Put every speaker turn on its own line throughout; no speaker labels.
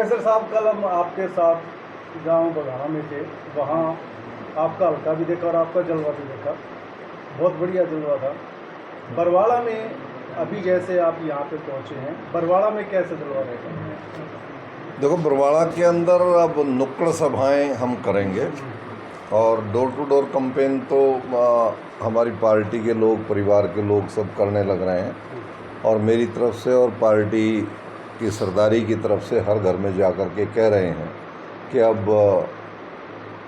Professor साहब, कल हम आपके साथ गांव बघाना में थे, वहाँ आपका हल्का भी देखा और आपका जलवा भी देखा। बहुत बढ़िया जलवा था। बरवाड़ा में अभी जैसे आप यहाँ पे पहुँचे हैं, बरवाड़ा में कैसे जलवा रहेगा?
देखो, बरवाड़ा के अंदर अब नुक्कड़ सभाएं हम करेंगे और डोर टू डोर कैंपेन तो हमारी पार्टी के लोग, परिवार के लोग सब करने लग रहे हैं और मेरी तरफ से और पार्टी की सरदारी की तरफ से हर घर में जाकर के कह रहे हैं कि अब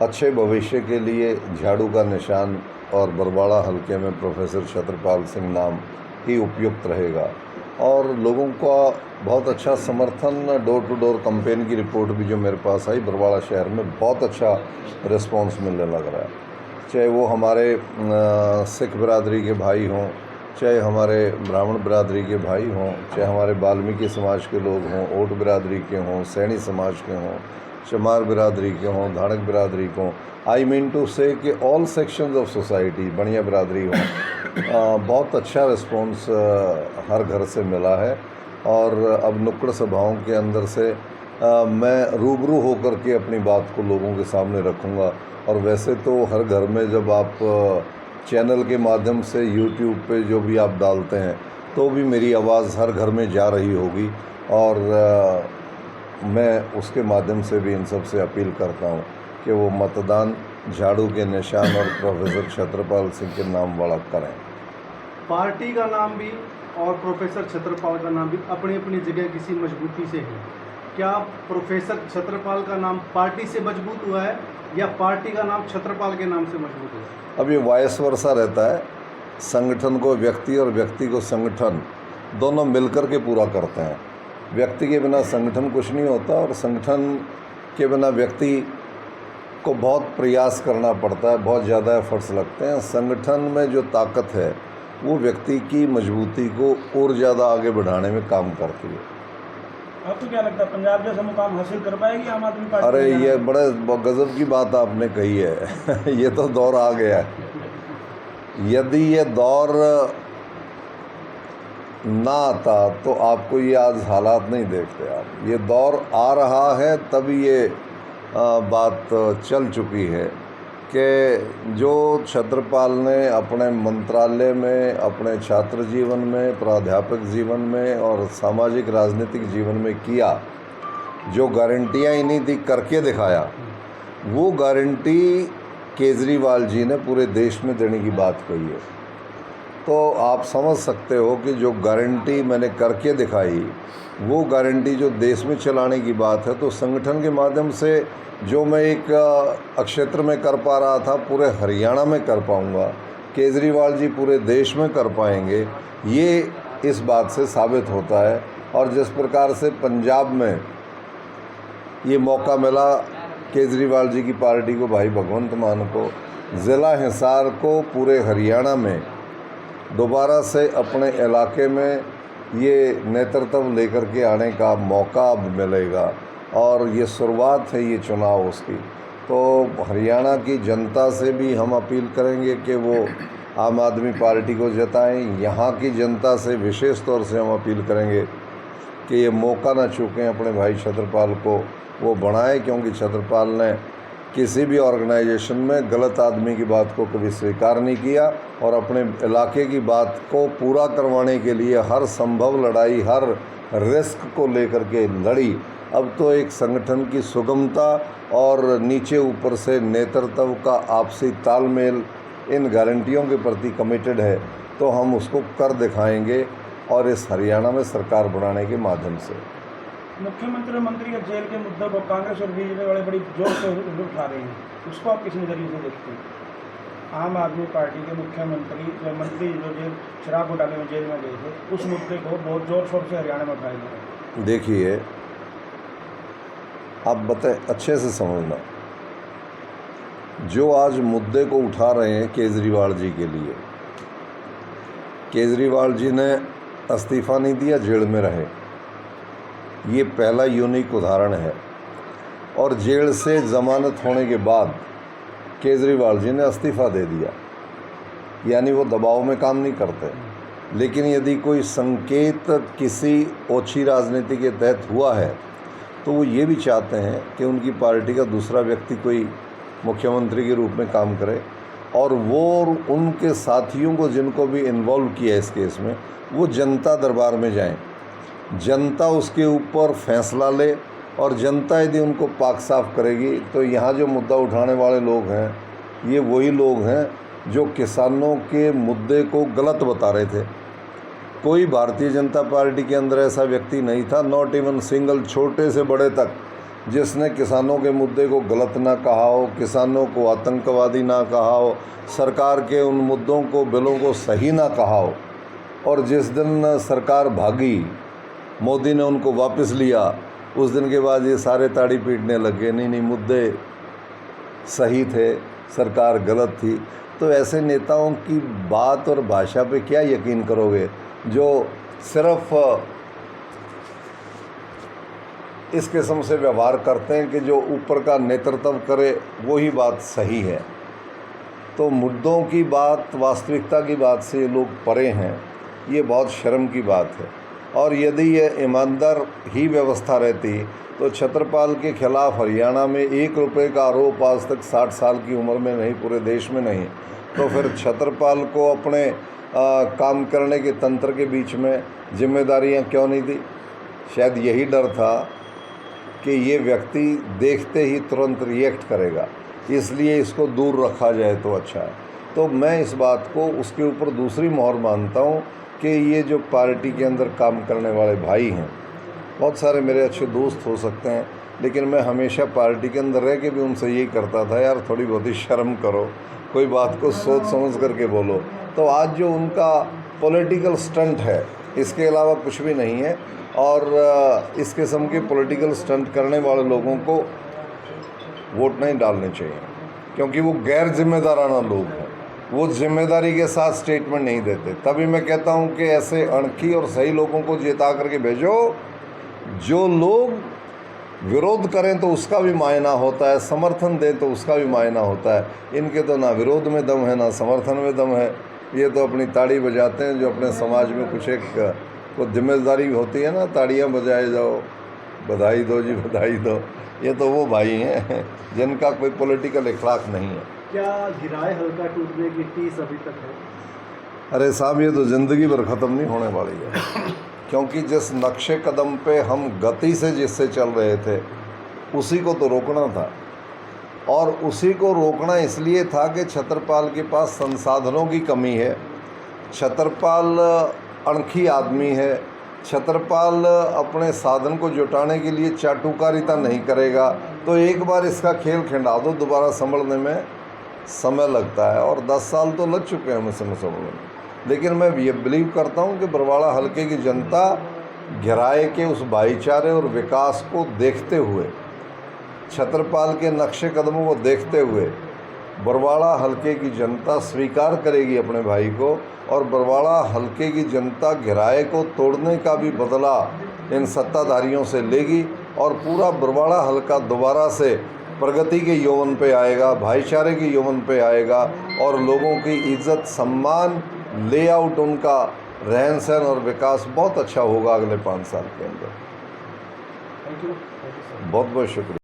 अच्छे भविष्य के लिए झाड़ू का निशान और बरवाड़ा हलके में प्रोफेसर छत्रपाल सिंह नाम ही उपयुक्त रहेगा। और लोगों का बहुत अच्छा समर्थन, डोर टू डोर कैंपेन की रिपोर्ट भी जो मेरे पास आई, बरवाड़ा शहर में बहुत अच्छा रिस्पांस मिलने लग रहा है। चाहे वो हमारे सिख बिरादरी के भाई हों, चाहे हमारे ब्राह्मण बिरादरी के भाई हों, चाहे हमारे वाल्मीकि समाज के लोग हों, ओट बिरादरी के हों, सैनी समाज के हों, चमार बिरादरी के हों, धाड़क बिरादरी को, आई मीन टू से कि ऑल सेक्शंस ऑफ सोसाइटी, बढ़िया बिरादरी हो, बहुत अच्छा रिस्पॉन्स हर घर से मिला है। और अब नुक्कड़ सभाओं के अंदर से मैं रूबरू होकर के अपनी बात को लोगों के सामने रखूँगा। और वैसे तो हर घर में जब आप चैनल के माध्यम से यूट्यूब पे जो भी आप डालते हैं तो भी मेरी आवाज़ हर घर में जा रही होगी और मैं उसके माध्यम से भी इन सब से अपील करता हूँ कि वो मतदान झाड़ू के निशान और प्रोफेसर छत्रपाल सिंह के नाम वाला करें।
पार्टी का नाम भी और प्रोफेसर छत्रपाल का नाम भी अपनी अपनी जगह किसी मजबूती से है। क्या प्रोफेसर छत्रपाल का नाम पार्टी से मजबूत हुआ है या पार्टी का नाम छत्रपाल के नाम से मजबूत हुआ है?
अब ये वायस वर्सा रहता है। संगठन को व्यक्ति और व्यक्ति को संगठन दोनों मिलकर के पूरा करते हैं। व्यक्ति के बिना संगठन कुछ नहीं होता और संगठन के बिना व्यक्ति को बहुत प्रयास करना पड़ता है, बहुत ज़्यादा एफर्ट्स लगते हैं। संगठन में जो ताकत है वो व्यक्ति की मजबूती को और ज़्यादा आगे बढ़ाने में काम करती है।
आपको क्या लगता है, पंजाब जैसा मुकाम हासिल कर पाएगी आम आदमी पार्टी?
अरे ये बड़े गजब की बात आपने कही है। ये तो दौर आ गया है। यदि ये दौर ना आता तो आपको ये आज हालात नहीं देखते आप। ये दौर आ रहा है तभी ये बात चल चुकी है कि जो छत्रपाल ने अपने मंत्रालय में, अपने छात्र जीवन में, प्राध्यापक जीवन में और सामाजिक राजनीतिक जीवन में किया, जो गारंटियाँ ही नहीं थी करके दिखाया, वो गारंटी केजरीवाल जी ने पूरे देश में देने की बात कही है। तो आप समझ सकते हो कि जो गारंटी मैंने करके दिखाई, वो गारंटी जो देश में चलाने की बात है, तो संगठन के माध्यम से जो मैं एक क्षेत्र में कर पा रहा था पूरे हरियाणा में कर पाऊँगा, केजरीवाल जी पूरे देश में कर पाएंगे, ये इस बात से साबित होता है। और जिस प्रकार से पंजाब में ये मौका मिला केजरीवाल जी की पार्टी को, भाई भगवंत मान को, ज़िला हिसार को पूरे हरियाणा में दोबारा से अपने इलाके में ये नेतृत्व लेकर के आने का मौका अब मिलेगा और ये शुरुआत है ये चुनाव उसकी। तो हरियाणा की जनता से भी हम अपील करेंगे कि वो आम आदमी पार्टी को जताएं। यहाँ की जनता से विशेष तौर से हम अपील करेंगे कि ये मौका ना चूकें, अपने भाई छत्रपाल को वो बनाएं, क्योंकि छत्रपाल ने किसी भी ऑर्गेनाइजेशन में गलत आदमी की बात को कभी स्वीकार नहीं किया और अपने इलाके की बात को पूरा करवाने के लिए हर संभव लड़ाई, हर रिस्क को लेकर के लड़ी। अब तो एक संगठन की सुगमता और नीचे ऊपर से नेतृत्व का आपसी तालमेल इन गारंटियों के प्रति कमिटेड है, तो हम उसको कर दिखाएंगे और इस हरियाणा में सरकार बनाने के माध्यम से।
मुख्यमंत्री मंत्री का जेल के मुद्दे को कांग्रेस और बीजेपी बड़ी जोर से उठा रही हैं, उसको आप किस नज़रिए से देखते हैं? आम आदमी पार्टी के मंत्री जो जेल शराब घोटाले में जेल में गए थे, उस मुद्दे को बहुत जोर शोर से हरियाणा में उठाया गया।
देखिए, आप बताएं, अच्छे से समझना, जो आज मुद्दे को उठा रहे हैं केजरीवाल जी के लिए, केजरीवाल जी ने इस्तीफ़ा नहीं दिया, जेल में रहे, ये पहला यूनिक उदाहरण है। और जेल से ज़मानत होने के बाद केजरीवाल जी ने इस्तीफ़ा दे दिया, यानी वो दबाव में काम नहीं करते। लेकिन यदि कोई संकेत किसी ओछी राजनीति के तहत हुआ है तो वो ये भी चाहते हैं कि उनकी पार्टी का दूसरा व्यक्ति कोई मुख्यमंत्री के रूप में काम करे, और वो और उनके साथियों को जिनको भी इन्वॉल्व किया इस केस में, वो जनता दरबार में जाएं, जनता उसके ऊपर फैसला ले, और जनता यदि उनको पाक साफ करेगी तो यहाँ जो मुद्दा उठाने वाले लोग हैं ये वही लोग हैं जो किसानों के मुद्दे को गलत बता रहे थे। कोई भारतीय जनता पार्टी के अंदर ऐसा व्यक्ति नहीं था, नॉट इवन सिंगल, छोटे से बड़े तक, जिसने किसानों के मुद्दे को गलत ना कहा हो, किसानों को आतंकवादी ना कहा हो, सरकार के उन मुद्दों को, बिलों को सही ना कहा हो। और जिस दिन सरकार भागी, मोदी ने उनको वापस लिया, उस दिन के बाद ये सारे ताड़ी पीटने लगे, नहीं मुद्दे सही थे, सरकार गलत थी। तो ऐसे नेताओं की बात और भाषा पे क्या यकीन करोगे जो सिर्फ इस किस्म से व्यवहार करते हैं कि जो ऊपर का नेतृत्व करे वही बात सही है। तो मुद्दों की बात, वास्तविकता की बात से ये लोग परे हैं, ये बहुत शर्म की बात है। और यदि ये ईमानदार ही व्यवस्था रहती तो छत्रपाल के खिलाफ हरियाणा में 1 रुपये का आरोप आज तक 60 साल की उम्र में नहीं, पूरे देश में नहीं, तो फिर छत्रपाल को अपने काम करने के तंत्र के बीच में जिम्मेदारियां क्यों नहीं दी? शायद यही डर था कि ये व्यक्ति देखते ही तुरंत रिएक्ट करेगा, इसलिए इसको दूर रखा जाए तो अच्छा है। तो मैं इस बात को उसके ऊपर दूसरी मोहर मानता हूँ कि ये जो पार्टी के अंदर काम करने वाले भाई हैं, बहुत सारे मेरे अच्छे दोस्त हो सकते हैं, लेकिन मैं हमेशा पार्टी के अंदर रह के भी उनसे यही करता था, यार थोड़ी बहुत ही शर्म करो, कोई बात को सोच समझ करके बोलो। तो आज जो उनका पॉलिटिकल स्टंट है, इसके अलावा कुछ भी नहीं है। और इस किस्म के पॉलिटिकल स्टंट करने वाले लोगों को वोट नहीं डालने चाहिए, क्योंकि वो गैर जिम्मेदाराना लोग हैं, वो जिम्मेदारी के साथ स्टेटमेंट नहीं देते। तभी मैं कहता हूँ कि ऐसे अणखी और सही लोगों को जिता करके भेजो। जो लोग विरोध करें तो उसका भी मायना होता है, समर्थन दें तो उसका भी मायना होता है। इनके तो ना विरोध में दम है ना समर्थन में दम है, ये तो अपनी ताड़ी बजाते हैं। जो अपने समाज में कुछ एक को जिम्मेदारी होती है ना, ताड़ियाँ बजाए जाओ, बधाई दो जी बधाई दो, ये तो वो भाई हैं जिनका कोई पॉलिटिकल इखलाक नहीं है।
क्या गिराए हल्का टूटने की टीस अभी तक है?
अरे साहब, ये तो ज़िंदगी भर ख़त्म नहीं होने वाली है, क्योंकि जिस नक्शे कदम पे हम गति से जिससे चल रहे थे उसी को तो रोकना था। और उसी को रोकना इसलिए था कि छत्रपाल के पास संसाधनों की कमी है, छत्रपाल अणखी आदमी है, छत्रपाल अपने साधन को जुटाने के लिए चाटुकारिता नहीं करेगा। तो एक बार इसका खेल खिंडा दो, दोबारा संभलने में समय लगता है, और 10 साल तो लग चुके हैं हमें संभलने में। लेकिन मैं ये बिलीव करता हूँ कि बरवाड़ा हलके की जनता घिराए के उस भाईचारे और विकास को देखते हुए, छत्रपाल के नक्शे कदमों को देखते हुए, बरवाड़ा हलके की जनता स्वीकार करेगी अपने भाई को, और बरवाड़ा हलके की जनता घिराए को तोड़ने का भी बदला इन सत्ताधारियों से लेगी, और पूरा बरवाड़ा हलका दोबारा से प्रगति के यौवन पे आएगा, भाईचारे के यौवन पे आएगा, और लोगों की इज्जत, सम्मान, लेआउट, उनका रहन सहन और विकास बहुत अच्छा होगा अगले 5 साल के अंदर।
Thank you.
बहुत बहुत शुक्रिया।